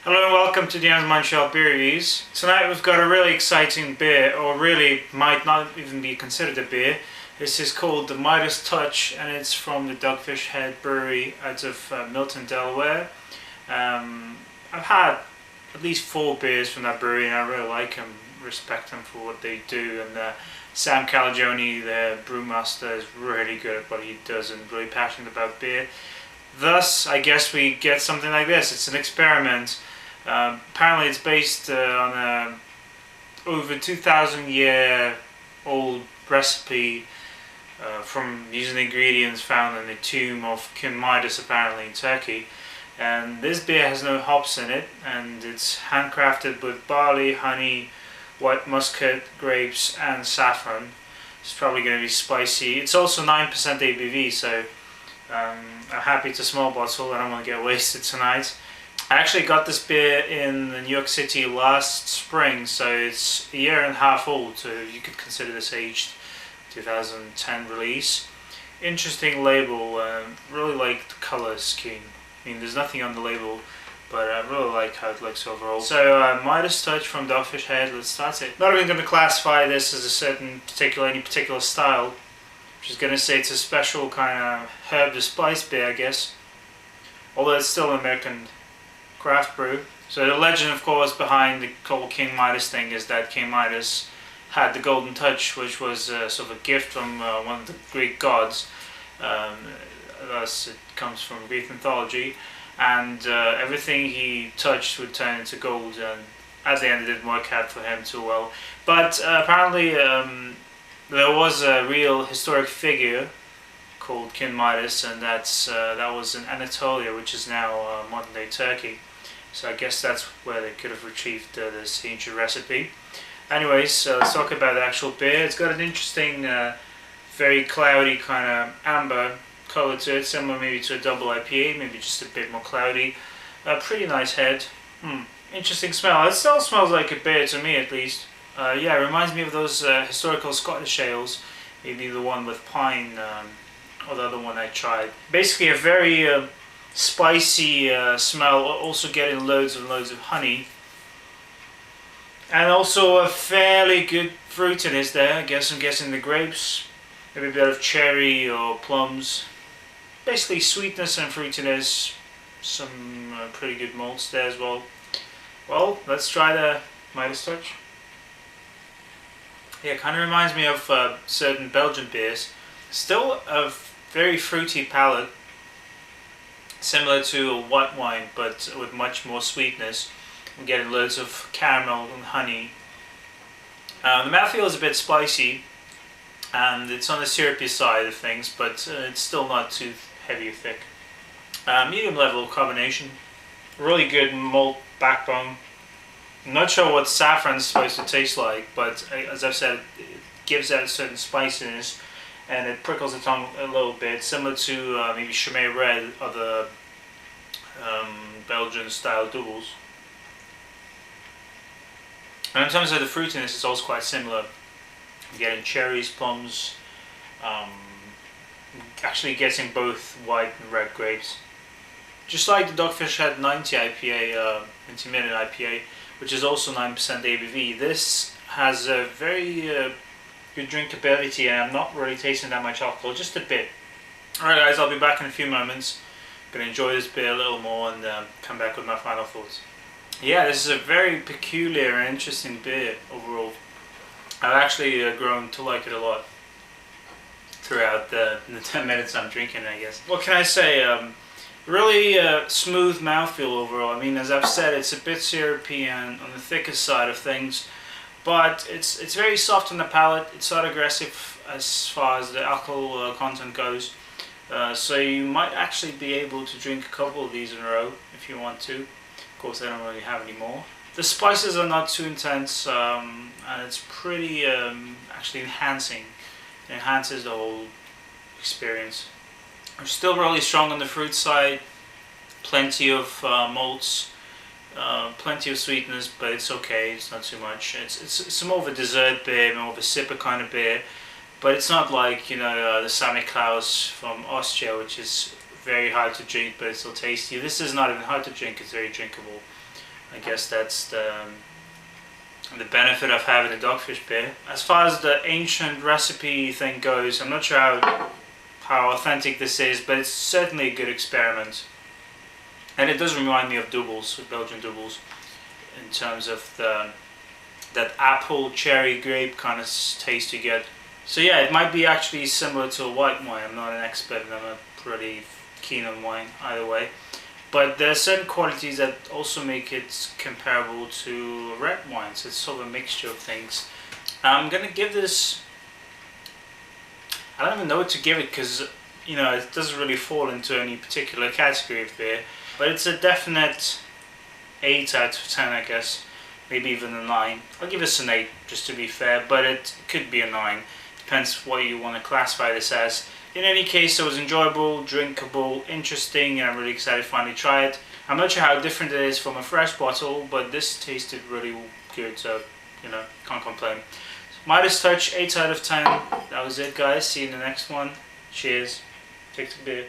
Hello and welcome to Denis's Montreal beer reviews. Tonight we've got a really exciting beer, or really might not even be considered a beer. This is called the Midas Touch and it's from the Dogfish Head Brewery out of Milton, Delaware. I've had at least 4 beers from that brewery and I really like them, respect them for what they do, and Sam Calagione, the brewmaster, is really good at what he does and really passionate about beer. Thus, I guess we get something like this. It's an experiment. Apparently it's based on a over 2,000 year old recipe from using ingredients found in the tomb of King Midas, apparently in Turkey. And this beer has no hops in it, and it's handcrafted with barley, honey, white muscat, grapes and saffron. It's probably going to be spicy. It's also 9% ABV, so I'm happy it's a small bottle. I don't want to get wasted tonight. I actually got this beer in New York City last spring, so it's a year and a half old, so you could consider this aged 2010 release. Interesting label, really like the colour scheme. I mean, there's nothing on the label, but I really like how it looks overall. So Midas Touch from Dogfish Head, let's start it. Not even going to classify this as any particular style. I'm just going to say it's a special kind of herb to spice beer, I guess. Although it's still an American craft brew. So the legend, of course, behind the whole King Midas thing is that King Midas had the golden touch, which was sort of a gift from one of the Greek gods. Thus it comes from Greek mythology, and everything he touched would turn into gold, and at the end it didn't work out for him too well. But apparently there was a real historic figure called King Midas, and that was in Anatolia, which is now modern day Turkey. So I guess that's where they could have retrieved this ancient recipe. Anyways, let's talk about the actual beer. It's got an interesting, very cloudy kind of amber colour to it, similar maybe to a double IPA, maybe just a bit more cloudy. Pretty nice head. Interesting smell. It still smells like a beer to me, at least. Yeah, it reminds me of those historical Scottish ales, maybe the one with pine, or the other one I tried. Basically a very spicy smell, also getting loads and loads of honey. And also a fairly good fruitiness there. I guess I'm guessing the grapes, maybe a bit of cherry or plums. Basically sweetness and fruitiness, some pretty good malts there as well. Well, let's try the Midas Touch. Yeah, it kind of reminds me of certain Belgian beers. Still a very fruity palate, similar to a white wine, but with much more sweetness. I'm getting loads of caramel and honey. The mouthfeel is a bit spicy, and it's on the syrupy side of things, but it's still not too heavy or thick. Medium level carbonation, really good malt backbone. I'm not sure what saffron is supposed to taste like, but as I've said, it gives that a certain spiciness, and it prickles the tongue a little bit, similar to maybe Chimay Red or the Belgian style doubles. And in terms of the fruitiness, it's also quite similar. I'm getting cherries, plums, actually getting both white and red grapes. Just like the Dogfish Head 90 IPA, 90-minute IPA, which is also 9% ABV, this has a very good drinkability, and I'm not really tasting that much alcohol, just a bit. Alright guys, I'll be back in a few moments. I'm going to enjoy this beer a little more and come back with my final thoughts. Yeah, this is a very peculiar and interesting beer overall. I've actually grown to like it a lot throughout the 10 minutes I'm drinking, I guess. What can I say? Really smooth mouthfeel overall. I mean, as I've said, it's a bit syrupy and on the thicker side of things, but it's very soft on the palate. It's not aggressive as far as the alcohol content goes. So you might actually be able to drink a couple of these in a row if you want to. Of course, I don't really have any more. The spices are not too intense, and it's pretty actually enhancing. It enhances the whole experience. I'm still really strong on the fruit side. Plenty of malts, plenty of sweetness, but it's okay. It's not too much. It's more of a dessert beer, more of a sipper kind of beer. But it's not like, you know, the Sammy Klaus from Austria, which is very hard to drink, but it's still tasty. This is not even hard to drink, it's very drinkable. I guess that's the benefit of having a Dogfish beer. As far as the ancient recipe thing goes, I'm not sure how authentic this is, but it's certainly a good experiment. And it does remind me of doubles, Belgian doubles, in terms of that apple, cherry, grape kind of taste you get. So yeah, it might be actually similar to a white wine. I'm not an expert and I'm not pretty keen on wine either way. But there are certain qualities that also make it comparable to red wine. So it's sort of a mixture of things. I'm going to give this, I don't even know what to give it because, you know, it doesn't really fall into any particular category of beer. But it's a definite 8 out of 10, I guess. Maybe even a 9. I'll give this an 8 just to be fair, but it could be a 9. Depends what you want to classify this as. In any case, it was enjoyable, drinkable, interesting, and I'm really excited to finally try it. I'm not sure how different it is from a fresh bottle, but this tasted really good, so, you know, can't complain. Midas Touch, 8 out of 10. That was it, guys. See you in the next one. Cheers. Take the beer.